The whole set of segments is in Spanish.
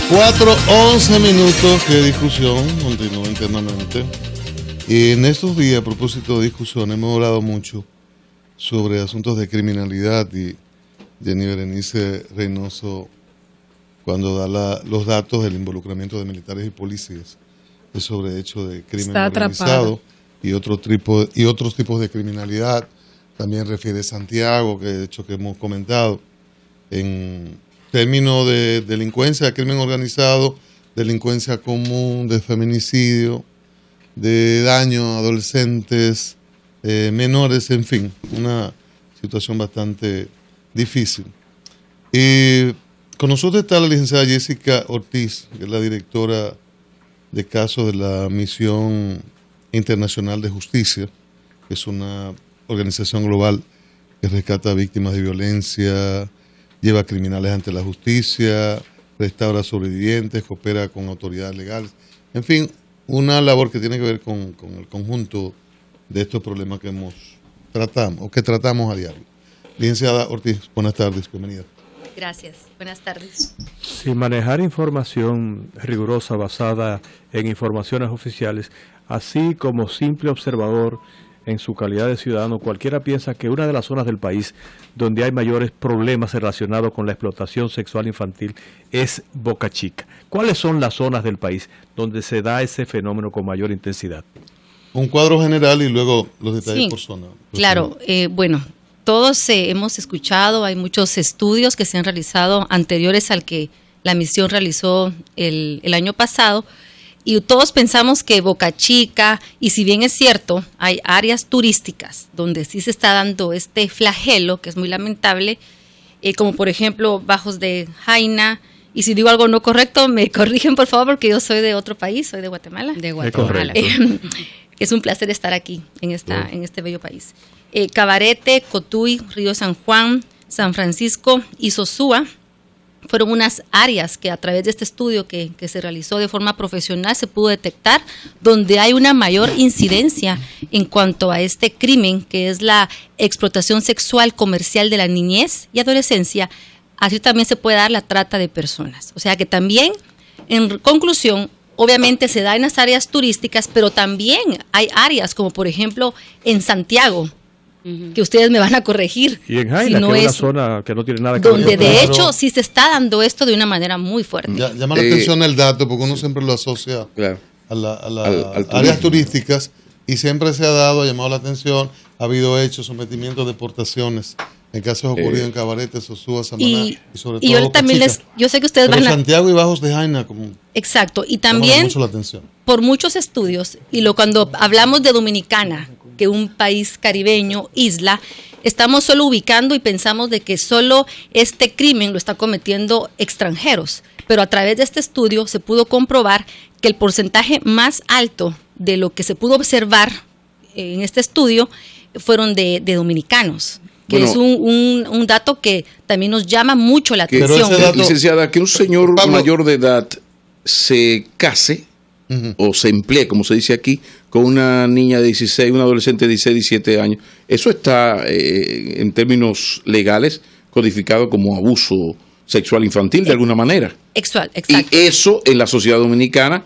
4:11 minutos de discusión, continúa internamente. Y en estos días, a propósito de discusión, hemos hablado mucho sobre asuntos de criminalidad y Jenny Berenice Reynoso, cuando da los datos del involucramiento de militares y policías, es sobre hechos de crimen organizado y otros tipos de criminalidad. También refiere Santiago, que hecho que hemos comentado, en términos de delincuencia, crimen organizado, delincuencia común, de feminicidio, de daño a adolescentes, menores, en fin, una situación bastante difícil. Con nosotros está la licenciada Jessica Ortiz, que es la directora de casos de la Misión Internacional de Justicia, que es una organización global que rescata víctimas de violencia, lleva criminales ante la justicia, restaura sobrevivientes, coopera con autoridades legales. En fin, una labor que tiene que ver con el conjunto de estos problemas que tratamos a diario. Licenciada Ortiz, buenas tardes, bienvenida. Gracias, buenas tardes. Sin manejar información rigurosa basada en informaciones oficiales, así como simple observador en su calidad de ciudadano, cualquiera piensa que una de las zonas del país donde hay mayores problemas relacionados con la explotación sexual infantil es Boca Chica. ¿Cuáles son las zonas del país donde se da ese fenómeno con mayor intensidad? Un cuadro general y luego los detalles por zona. Claro, bueno, todos hemos escuchado, hay muchos estudios que se han realizado anteriores al que la misión realizó el año pasado, y todos pensamos que Boca Chica, y si bien es cierto, hay áreas turísticas donde sí se está dando este flagelo, que es muy lamentable, como por ejemplo Bajos de Jaina, y si digo algo no correcto, me corrigen por favor, porque yo soy de otro país, soy de Guatemala. De Guatemala. Es un placer estar aquí en este bello país. Cabarete, Cotuí, Río San Juan, San Francisco y Sosúa fueron unas áreas que a través de este estudio que se realizó de forma profesional se pudo detectar donde hay una mayor incidencia en cuanto a este crimen, que es la explotación sexual comercial de la niñez y adolescencia. Así también se puede dar la trata de personas. O sea que también, en conclusión, obviamente se da en las áreas turísticas, pero también hay áreas como por ejemplo en Santiago, que ustedes me van a corregir. Y en Jaina, si no que es una es zona que no tiene nada que ver. donde de hecho sí se está dando esto de una manera muy fuerte. Llama la atención el dato, porque uno siempre lo asocia a las áreas turísticas, y siempre se ha dado, ha llamado la atención, ha habido hechos, sometimientos, deportaciones, en casos ocurridos en Cabarete, Sosúa, Samaná, y sobre todo yo también yo sé que ustedes pero van a... Santiago y Bajos de Jaina, como Exacto, y también mucho la atención. Por muchos estudios, y cuando hablamos de Dominicana, que un país caribeño, isla, estamos solo ubicando y pensamos de que solo este crimen lo está cometiendo extranjeros, pero a través de este estudio se pudo comprobar que el porcentaje más alto de lo que se pudo observar en este estudio fueron de dominicanos, que es un dato que también nos llama mucho la atención. Licenciada, que un señor mayor de edad se case o se emplee, como se dice aquí, con una niña de 16, una adolescente de 16, 17 años, eso está en términos legales codificado como abuso sexual infantil de alguna manera. Exacto. Y eso en la sociedad dominicana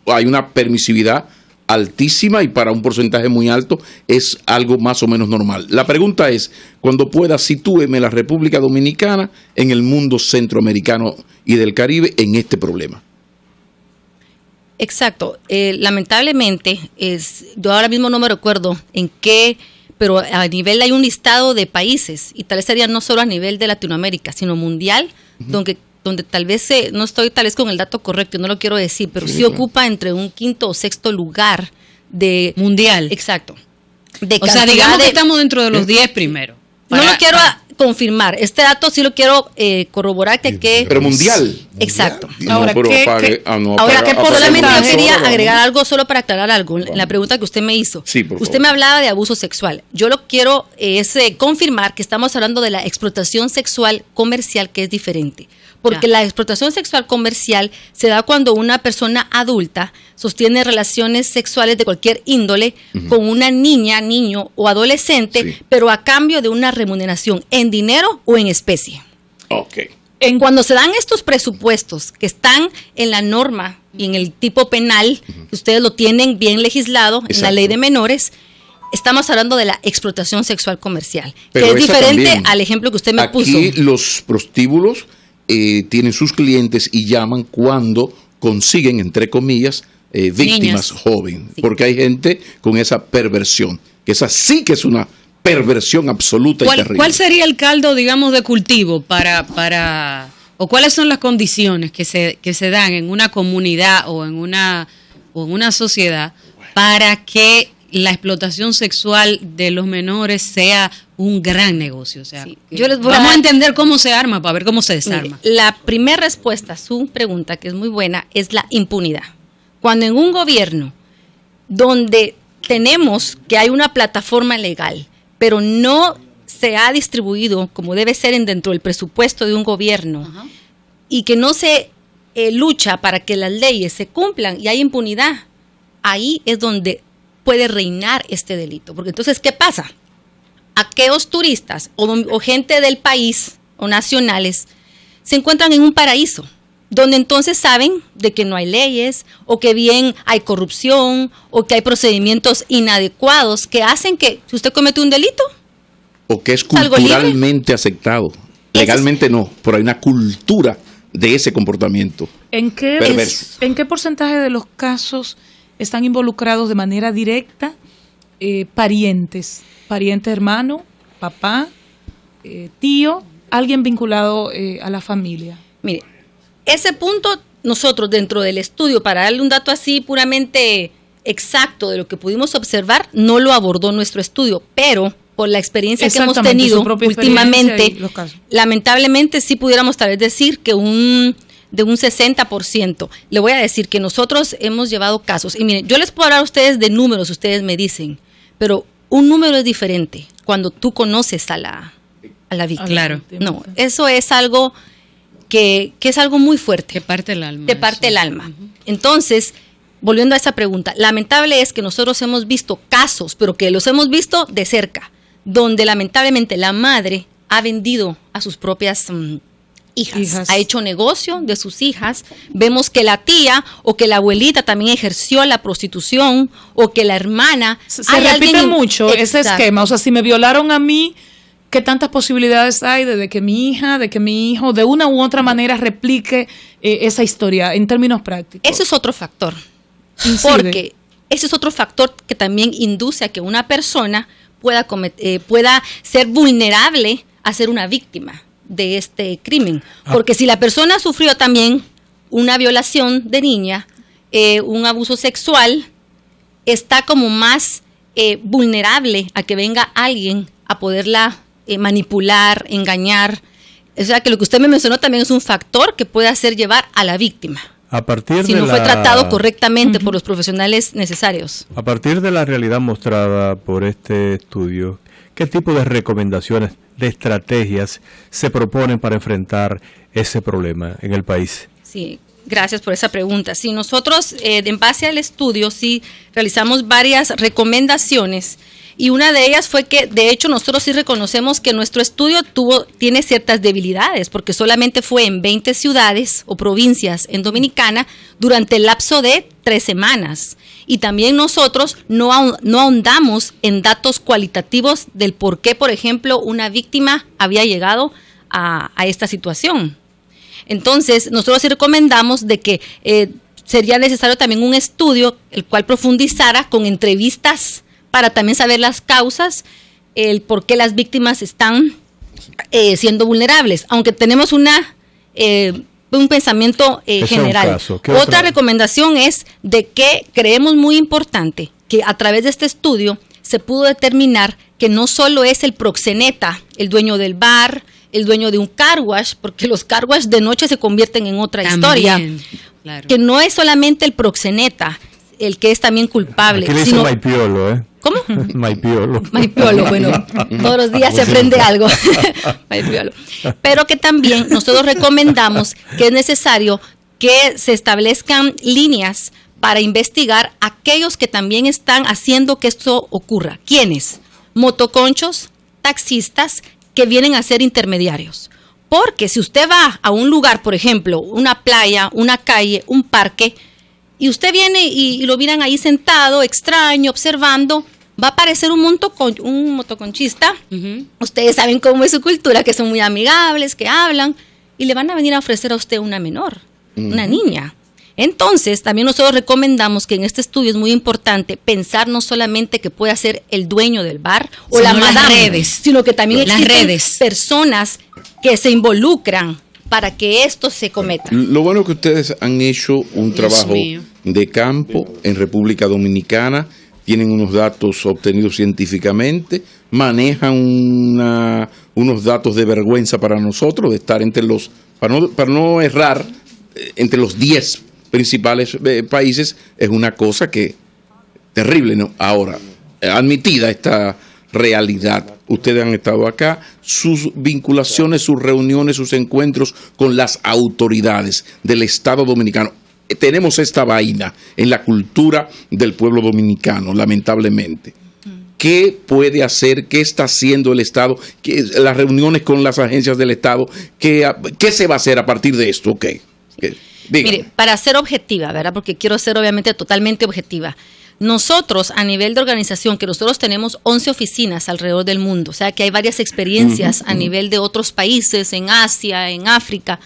hay una permisividad altísima, y para un porcentaje muy alto es algo más o menos normal. La pregunta es, cuando pueda, sitúeme la República Dominicana en el mundo centroamericano y del Caribe en este problema. Exacto. Lamentablemente, yo ahora mismo no me recuerdo en qué, pero a nivel hay un listado de países, y tal vez sería no solo a nivel de Latinoamérica, sino mundial, donde tal vez, no estoy tal vez con el dato correcto, no lo quiero decir, pero sí ocupa entre un quinto o sexto lugar de... Mundial. Exacto. O sea, digamos que estamos dentro de los 10 primero. No lo quiero confirmar, este dato sí lo quiero corroborar que... Pero mundial. Exacto. Ahora, solamente yo quería agregar algo solo para aclarar algo en la pregunta que usted me hizo. Sí, por usted favor. me hablaba de abuso sexual. Yo lo quiero confirmar que estamos hablando de la explotación sexual comercial, que es diferente. Porque la explotación sexual comercial se da cuando una persona adulta sostiene relaciones sexuales de cualquier índole con una niña, niño o adolescente, pero a cambio de una remuneración en dinero o en especie. Ok. Cuando se dan estos presupuestos que están en la norma y en el tipo penal, que ustedes lo tienen bien legislado, en la ley de menores, estamos hablando de la explotación sexual comercial, pero que es diferente también, al ejemplo que usted me puso. Aquí los prostíbulos tienen sus clientes y llaman cuando consiguen, entre comillas, víctimas Niñas. jóvenes, porque hay gente con esa perversión, que esa sí que es una perversión absoluta y terrible. ¿Cuál sería el caldo, digamos, de cultivo para o cuáles son las condiciones que se dan en una comunidad o en una sociedad para que la explotación sexual de los menores sea un gran negocio? O sea, Sí. Yo les voy vamos a a entender cómo se arma para ver cómo se desarma. Mire, la primera respuesta a su pregunta, que es muy buena, es la impunidad. Cuando en un gobierno donde tenemos que hay una plataforma legal, pero no se ha distribuido como debe ser dentro del presupuesto de un gobierno, Ajá. y que no se lucha para que las leyes se cumplan y hay impunidad, ahí es donde puede reinar este delito. Porque entonces, ¿qué pasa? Aquellos turistas o gente del país o nacionales se encuentran en un paraíso, donde entonces saben de que no hay leyes, o que bien hay corrupción, o que hay procedimientos inadecuados que hacen que, si usted comete un delito, O que es ¿algo libre? culturalmente aceptado. Legalmente no, pero hay una cultura de ese comportamiento. ¿En Perverso. qué porcentaje de los casos están involucrados de manera directa parientes hermano, papá, tío, alguien vinculado a la familia? mire, ese punto nosotros dentro del estudio, para darle un dato así puramente exacto de lo que pudimos observar, no lo abordó nuestro estudio, pero por la experiencia que hemos Exactamente, tenido su propia experiencia últimamente, y los casos. lamentablemente sí pudiéramos tal vez decir que de un 60%. Le voy a decir que nosotros hemos llevado casos, y miren, yo les puedo hablar a ustedes de números, ustedes me dicen, pero un número es diferente cuando tú conoces a la víctima. Claro. No, eso es algo que es algo muy fuerte. Que parte el alma. Te parte eso. el alma. Entonces, volviendo a esa pregunta, lamentable es que nosotros hemos visto casos, pero que los hemos visto de cerca, donde lamentablemente la madre ha vendido a sus propias hijas, ha hecho negocio de sus hijas. Vemos que la tía o que la abuelita también ejerció la prostitución, o que la hermana. Se repite mucho ese Exacto. esquema. O sea, si me violaron a mí, ¿qué tantas posibilidades hay de que mi hija, de que mi hijo, de una u otra manera replique esa historia en términos prácticos? Eso es otro factor. Incide. Porque ese es otro factor que también induce a que una persona pueda ser vulnerable a ser una víctima de este crimen. Porque si la persona sufrió también una violación de niña, un abuso sexual, está como más vulnerable a que venga alguien a poderla manipular, engañar. O sea que lo que usted me mencionó también es un factor que puede hacer llevar a la víctima, A partir si de no fue tratado correctamente por los profesionales necesarios. A partir de la realidad mostrada por este estudio, ¿qué tipo de recomendaciones, de estrategias se proponen para enfrentar ese problema en el país? Sí, gracias por esa pregunta. Sí, nosotros, en base al estudio, sí realizamos varias recomendaciones, y una de ellas fue que, de hecho, nosotros sí reconocemos que nuestro estudio tiene ciertas debilidades, porque solamente fue en 20 ciudades o provincias en Dominicana durante el lapso de 3 semanas. Y también nosotros no ahondamos en datos cualitativos del por qué, por ejemplo, una víctima había llegado a esta situación. Entonces, nosotros sí recomendamos de que sería necesario también un estudio el cual profundizara con entrevistas para también saber las causas, el por qué las víctimas están siendo vulnerables, aunque tenemos un pensamiento general. Otra recomendación es de que creemos muy importante que a través de este estudio se pudo determinar que no solo es el proxeneta, el dueño del bar, el dueño de un car wash, porque los car wash de noche se convierten en otra historia, claro. que no es solamente el proxeneta el que es también culpable. Aquí le dicen Maipiolo, ¿eh? ¿Cómo? Maipiolo. Maipiolo, bueno, todos los días se aprende algo. Maipiolo. Pero que también nosotros recomendamos que es necesario que se establezcan líneas para investigar aquellos que también están haciendo que esto ocurra. ¿Quiénes? Motoconchos, taxistas que vienen a ser intermediarios. Porque si usted va a un lugar, por ejemplo, una playa, una calle, un parque, y usted viene y lo miran ahí sentado, extraño, observando, va a aparecer un motoconchista. Ustedes saben cómo es su cultura, que son muy amigables, que hablan, y le van a venir a ofrecer a usted una menor, una niña. Entonces, también nosotros recomendamos que en este estudio es muy importante pensar no solamente que puede ser el dueño del bar o la madame, sino que también existen personas que se involucran para que esto se cometa. Lo bueno es que ustedes han hecho un trabajo de campo en República Dominicana, tienen unos datos obtenidos científicamente, manejan unos datos de vergüenza para nosotros, de estar entre los, para no errar, entre los 10 principales países, es una cosa que terrible, ¿no? Ahora, admitida esta realidad, ustedes han estado acá, sus vinculaciones, sus reuniones, sus encuentros con las autoridades del Estado Dominicano. Tenemos esta vaina en la cultura del pueblo dominicano, lamentablemente. ¿Qué puede hacer? ¿Qué está haciendo el Estado? Las reuniones con las agencias del Estado, ¿qué se va a hacer a partir de esto? Okay. Mire, para ser objetiva, ¿verdad? Porque quiero ser obviamente totalmente objetiva. Nosotros, a nivel de organización, que nosotros tenemos 11 oficinas alrededor del mundo, o sea que hay varias experiencias a nivel de otros países, en Asia, en África.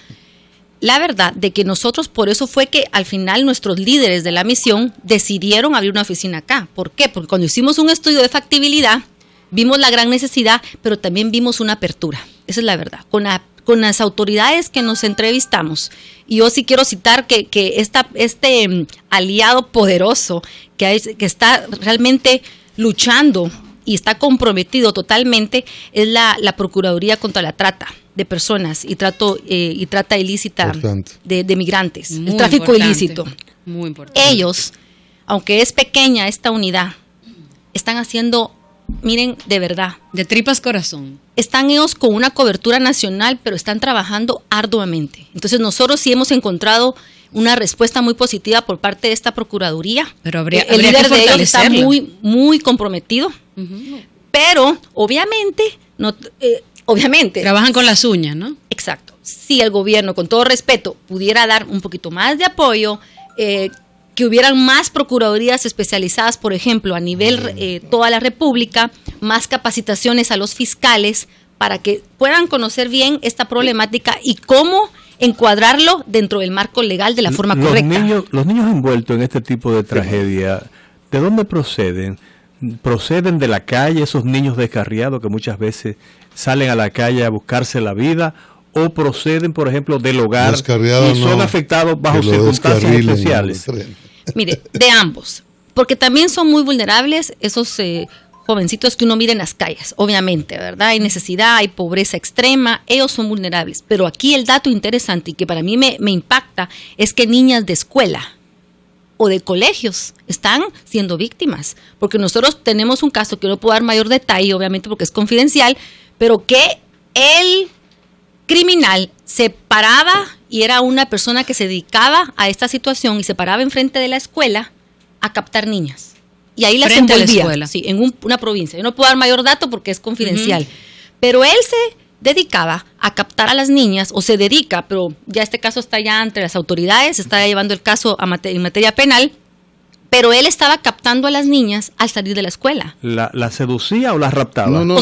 La verdad de que nosotros, por eso fue que al final nuestros líderes de la misión decidieron abrir una oficina acá. ¿Por qué? Porque cuando hicimos un estudio de factibilidad, vimos la gran necesidad, pero también vimos una apertura. Esa es la verdad. Con las autoridades que nos entrevistamos, y yo sí quiero citar que este aliado poderoso que está realmente luchando y está comprometido totalmente es la Procuraduría contra la Trata de Personas y trata ilícita de migrantes, el tráfico ilícito. Muy importante. Ellos, aunque es pequeña esta unidad, están haciendo, miren, de verdad, de tripas corazón. Están ellos con una cobertura nacional, pero están trabajando arduamente. Entonces nosotros sí hemos encontrado una respuesta muy positiva por parte de esta Procuraduría. Pero habría el líder que de ellos está muy, muy comprometido. Pero obviamente, obviamente. Trabajan con las uñas, ¿no? Exacto. Si el gobierno, con todo respeto, pudiera dar un poquito más de apoyo, que hubieran más procuradurías especializadas, por ejemplo, a nivel toda la República, más capacitaciones a los fiscales para que puedan conocer bien esta problemática y cómo encuadrarlo dentro del marco legal de la forma correcta. Los niños envueltos en este tipo de tragedia, ¿de dónde proceden? ¿Proceden de la calle, esos niños descarriados que muchas veces salen a la calle a buscarse la vida? ¿O proceden, por ejemplo, del hogar y son afectados bajo circunstancias especiales? Mire, de ambos, porque también son muy vulnerables esos jovencitos que uno mira en las calles, obviamente, ¿verdad? Hay necesidad, hay pobreza extrema, ellos son vulnerables, pero aquí el dato interesante y que para mí me impacta es que niñas de escuela o de colegios están siendo víctimas, porque nosotros tenemos un caso que no puedo dar mayor detalle, obviamente porque es confidencial, pero que el criminal se paraba y era una persona que se dedicaba a esta situación y se paraba enfrente de la escuela a captar niñas. Y ahí las envolvía, sí, en una provincia. Yo no puedo dar mayor dato porque es confidencial. Pero él se dedicaba a captar a las niñas, o se dedica, pero ya este caso está ya ante las autoridades, se está llevando el caso en materia penal, pero él estaba captando a las niñas al salir de la escuela. ¿La seducía o la raptaba? No,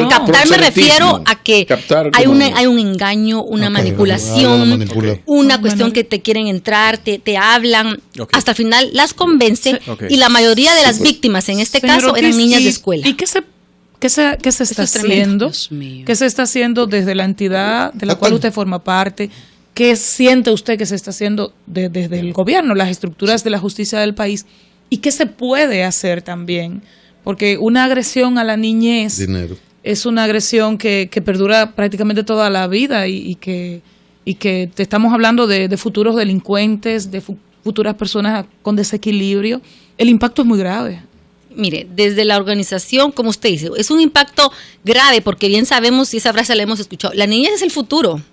captar me refiero a que hay un engaño, una manipulación, una cuestión que te quieren entrar, te hablan, hasta el final las convence, y la mayoría de las víctimas en este caso eran niñas de escuela. ¿Y qué se está haciendo? ¿Qué se está haciendo desde la entidad de la cual usted forma parte? ¿Qué siente usted que se está haciendo desde el gobierno, las estructuras de la justicia del país? ¿Y qué se puede hacer también? Porque una agresión a la niñez es una agresión que perdura prácticamente toda la vida y que te estamos hablando de futuros delincuentes, de futuras personas con desequilibrio. El impacto es muy grave. Mire, desde la organización, como usted dice, es un impacto grave porque bien sabemos, y esa frase la hemos escuchado, la niñez es el futuro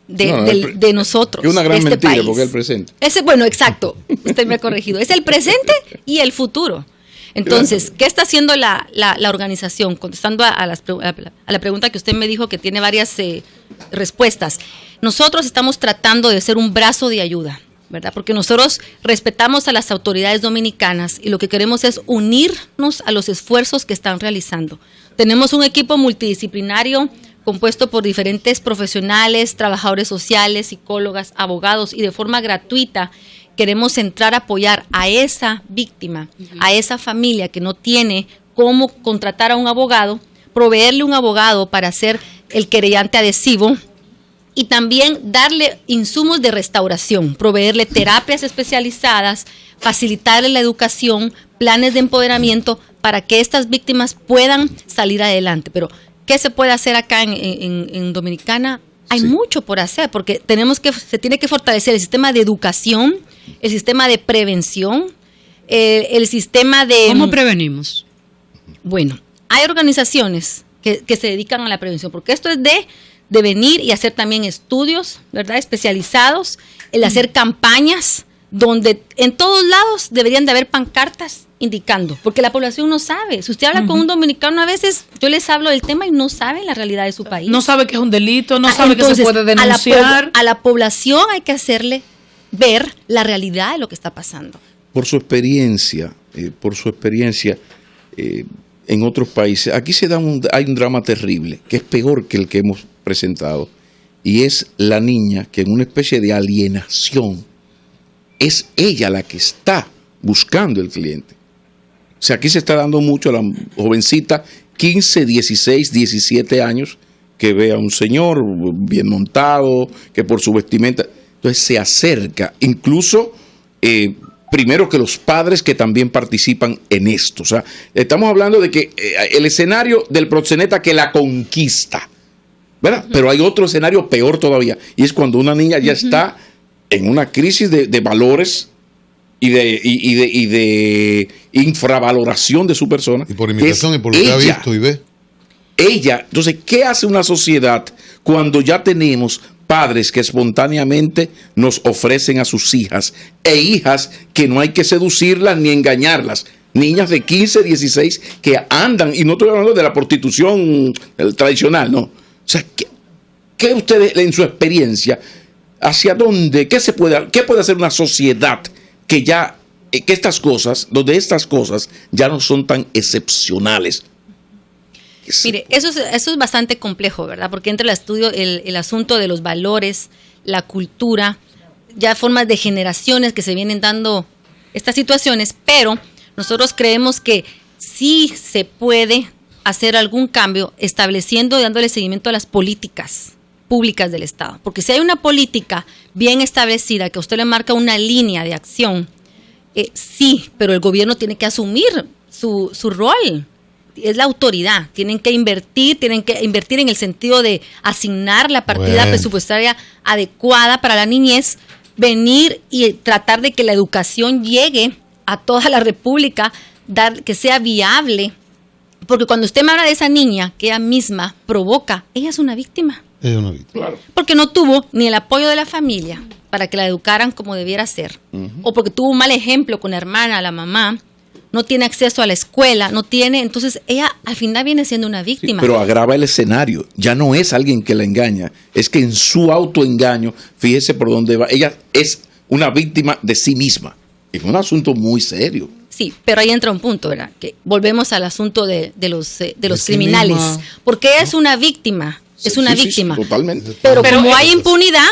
de nosotros. Es una gran de este mentira país. porque es el presente. Bueno, exacto, usted me ha corregido. Es el presente y el futuro. Entonces, ¿qué está haciendo la organización? Contestando a la pregunta que usted me dijo, que tiene varias respuestas. Nosotros estamos tratando de ser un brazo de ayuda, ¿verdad? Porque nosotros respetamos a las autoridades dominicanas y lo que queremos es unirnos a los esfuerzos que están realizando. Tenemos un equipo multidisciplinario compuesto por diferentes profesionales, trabajadores sociales, psicólogas, abogados, y de forma gratuita queremos entrar a apoyar a esa víctima, a esa familia que no tiene cómo contratar a un abogado, proveerle un abogado para ser el querellante adhesivo y también darle insumos de restauración, proveerle terapias especializadas, facilitarle la educación, planes de empoderamiento para que estas víctimas puedan salir adelante. Pero ¿qué se puede hacer acá en Dominicana? Hay mucho por hacer, porque se tiene que fortalecer el sistema de educación, el sistema de prevención, el sistema de... ¿Cómo prevenimos? Bueno, hay organizaciones que se dedican a la prevención, porque esto es de venir y hacer también estudios, ¿verdad?, especializados, el hacer campañas donde en todos lados deberían de haber pancartas indicando, porque la población no sabe. Si usted habla con un dominicano, a veces yo les hablo del tema y no saben la realidad de su país. No sabe que es un delito, no sabe que se puede denunciar. A la población hay que hacerle ver la realidad de lo que está pasando. Por su experiencia, en otros países, aquí hay un drama terrible, que es peor que el que hemos presentado, y es la niña que en una especie de alienación es ella la que está buscando el cliente. O sea, aquí se está dando mucho a la jovencita 15, 16, 17 años que ve a un señor bien montado, que por su vestimenta, entonces se acerca, incluso primero que los padres que también participan en esto. O sea, estamos hablando de que el escenario del proxeneta que la conquista, ¿verdad? Pero hay otro escenario peor todavía, y es cuando una niña ya está en una crisis de valores y de infravaloración de su persona. Y por imitación y por lo que ha visto y ve. Entonces, ¿qué hace una sociedad cuando ya tenemos padres que espontáneamente nos ofrecen a sus hijas e hijas que no hay que seducirlas ni engañarlas? Niñas de 15, 16 que andan, y no estoy hablando de la prostitución tradicional, no. O sea, ¿qué ustedes en su experiencia, hacia dónde, qué puede hacer una sociedad que estas cosas ya no son tan excepcionales? Mire, eso es bastante complejo, ¿verdad? Porque entra el estudio el asunto de los valores, la cultura, ya formas de generaciones que se vienen dando estas situaciones, pero nosotros creemos que sí se puede hacer algún cambio estableciendo y dándole seguimiento a las políticas públicas del Estado. Porque si hay una política bien establecida que a usted le marca una línea de acción, sí, pero el gobierno tiene que asumir su rol. Es la autoridad, tienen que invertir en el sentido de asignar la partida presupuestaria adecuada para la niñez, venir y tratar de que la educación llegue a toda la República, que sea viable, porque cuando usted me habla de esa niña que ella misma provoca, ella es una víctima. Ella es una víctima. Claro. Porque no tuvo ni el apoyo de la familia para que la educaran como debiera ser, o porque tuvo un mal ejemplo con la hermana, la mamá, no tiene acceso a la escuela, entonces ella al final viene siendo una víctima. Sí, pero agrava el escenario, ya no es alguien que la engaña, es que en su autoengaño, fíjese por dónde va, ella es una víctima de sí misma. Es un asunto muy serio. Sí, pero ahí entra un punto, ¿verdad? Que volvemos al asunto de los sí criminales, misma. Porque ella es una víctima, es una víctima. Sí, totalmente. Pero como hay impunidad,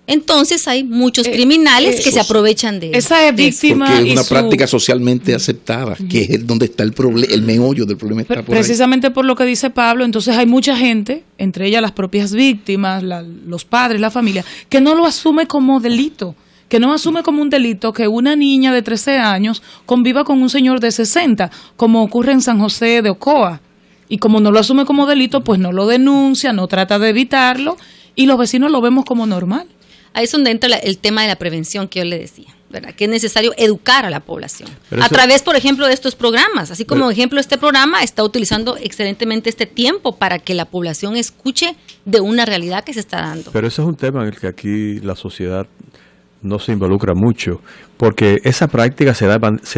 entonces hay muchos criminales que se aprovechan de esa es víctima. Porque es una práctica socialmente aceptada, que es donde está el meollo del problema. Está precisamente por lo que dice Pablo, entonces hay mucha gente, entre ellas las propias víctimas, los padres, la familia, que no lo asume como delito, que no asume como un delito que una niña de 13 años conviva con un señor de 60, como ocurre en San José de Ocoa. Y como no lo asume como delito, pues no lo denuncia, no trata de evitarlo, y los vecinos lo vemos como normal. Ahí es donde entra el tema de la prevención que yo le decía, ¿verdad? Que es necesario educar a la población. A través, por ejemplo, de estos programas. Así como ejemplo, este programa está utilizando excelentemente este tiempo para que la población escuche de una realidad que se está dando. Pero ese es un tema en el que aquí la sociedad no se involucra mucho, porque esa práctica se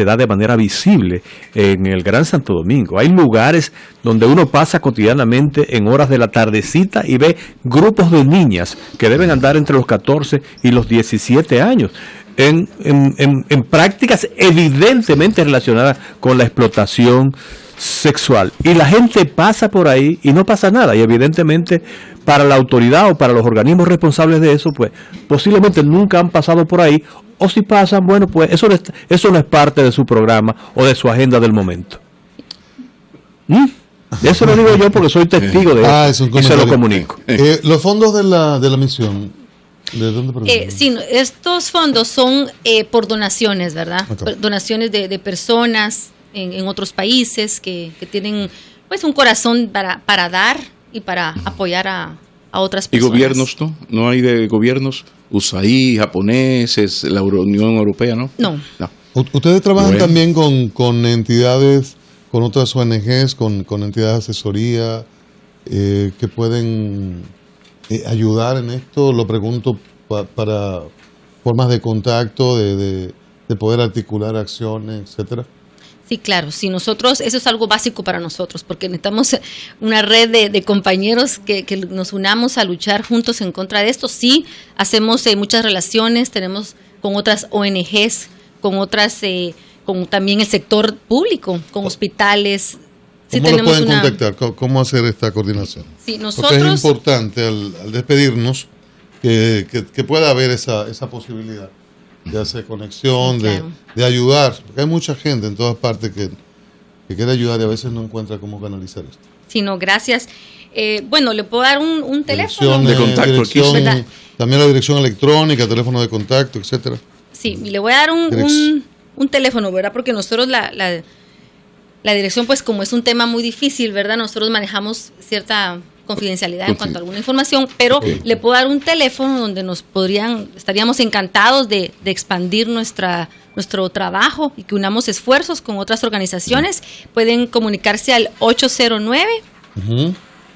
da de manera visible en el Gran Santo Domingo. Hay lugares donde uno pasa cotidianamente en horas de la tardecita y ve grupos de niñas que deben andar entre los 14 y los 17 años. En prácticas evidentemente relacionadas con la explotación sexual, y la gente pasa por ahí y no pasa nada, y evidentemente para la autoridad o para los organismos responsables de eso, pues posiblemente nunca han pasado por ahí, o si pasan, bueno, pues eso no es parte de su programa o de su agenda del momento. Eso lo digo yo porque soy testigo de eso y se lo comunico. Los fondos de la misión, ¿de dónde provienen? Sí, estos fondos son por donaciones, ¿verdad? Okay. Donaciones de personas en otros países que tienen pues un corazón para dar y para apoyar a otras ¿Y personas. gobiernos, no? ¿No hay de gobiernos? USAID, japoneses, la Unión Europea, ¿no? No. ¿Ustedes trabajan Bueno. también con entidades, con otras ONGs, con entidades de asesoría que pueden ayudar en esto? Lo pregunto para formas de contacto, de poder articular acciones, etcétera. Sí, claro, sí, nosotros, eso es algo básico para nosotros, porque necesitamos una red de compañeros que nos unamos a luchar juntos en contra de esto. Sí, hacemos muchas relaciones, tenemos con otras ONGs, con otras, con también el sector público, con hospitales. Sí, ¿Cómo lo tenemos pueden contactar? ¿Cómo hacer esta coordinación? Sí, Porque nosotros... es importante al despedirnos que pueda haber esa posibilidad de hacer conexión, Sí, claro. de ayudar, porque hay mucha gente en todas partes que quiere ayudar y a veces no encuentra cómo canalizar esto. Sí, no, gracias. Bueno, le puedo dar un teléfono. De contacto aquí. ¿Verdad? También la dirección electrónica, teléfono de contacto, etcétera. Sí, y le voy a dar un teléfono, ¿verdad? Porque nosotros la dirección, pues como es un tema muy difícil, ¿verdad? Nosotros manejamos cierta confidencialidad en cuanto a alguna información, pero le puedo dar un teléfono donde estaríamos encantados de expandir nuestro trabajo y que unamos esfuerzos con otras organizaciones. Pueden comunicarse al 809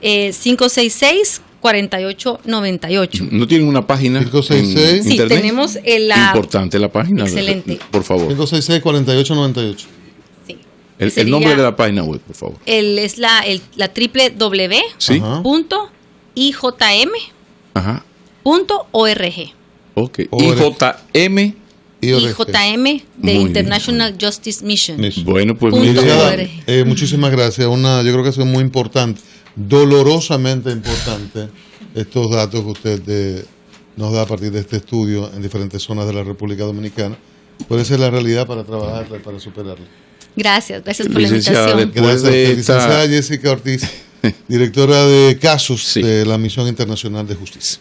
566 4898. ¿No tienen una página 566? en Sí, internet? tenemos Importante la página. Excelente. Por favor. 566-4898. Sí. El Sería- nombre de la página web, por favor. Es la www.ijm.org. Sí. Ajá. Ok. ORG. IJM. IJM de Muy International Justice Mission. Eso. Bueno, pues Punto mire, org. Muchísimas gracias. Yo creo que es muy importante, dolorosamente importante, estos datos que usted nos da a partir de este estudio en diferentes zonas de la República Dominicana. Por esa es la realidad para trabajarla y para superarla. Gracias por la Licenciada, invitación. Gracias Después a de usted, esta- licenciada Jessica Ortiz, directora de casos Sí. de la Misión Internacional de Justicia.